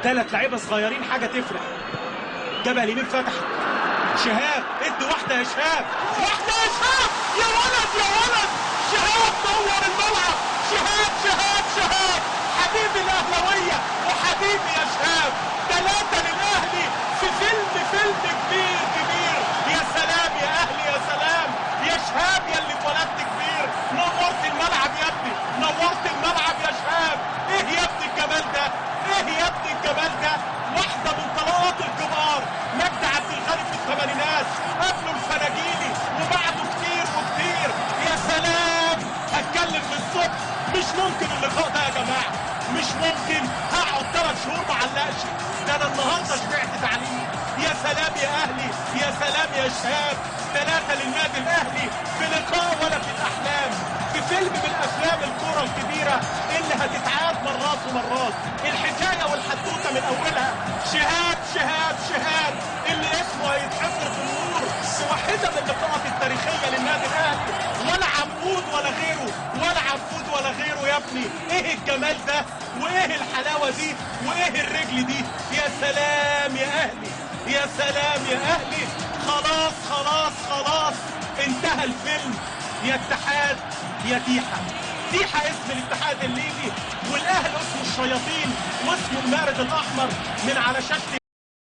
ثلاث لعيبه صغيرين حاجه تفرق. جبهه اليمين فتحت، شهاب ادي واحده يا شهاب، واحده يا شهاب، يا ولد يا ولد، شهاب دور الملعب، شهاب شهاب شهاب، حبيبي الاهلاويه وحبيبي يا شهاب. 3 للاهلي في فيلم كبير كبير. يا سلام يا اهلي، يا سلام يا شهاب، يا اللي اتولدت كبير. نورت الملعب يا ابني، نورت الملعب يا شهاب. ايه يا ابني الجمال ده، ايه يا ابني الجمال ده. واحده من طلقات الكبار. مجدي عبد الغني في الثمانينات، قبله الفناجيلي وبعده كتير وكتير. يا سلام، هتكلم للصبح. مش ممكن اللقاء ده يا جماعه، مش ممكن. هقعد 3 شهور ما علقش، ده انا النهارده شبعت تعليم. يا سلام يا اهلي، يا سلام يا شباب. 3 للنادي الاهلي في لقاء ولا في الاحلام، في فيلم من افلام الكره الكبيره اللي هتتعاد مرات ومرات. الحكايه والحدوته من اولها شهاب شهاب شهاب، اللي اسمه هيتحفر في النور في واحده من اللقاءات التاريخيه للنادي الاهلي. ولا عبود ولا غيره، ولا عبود ولا غيره يا ابني. ايه الجمال ده، وايه الحلاوه دي، وايه الرجل دي. يا سلام يا اهلي، يا سلام يا اهلي. خلاص خلاص خلاص انتهى الفيلم. يا اتحاد يا تيحة. تيحة اسم الاتحاد الليبي، والاهلي اسمه الشياطين، واسمه المارد الاحمر من على شاشة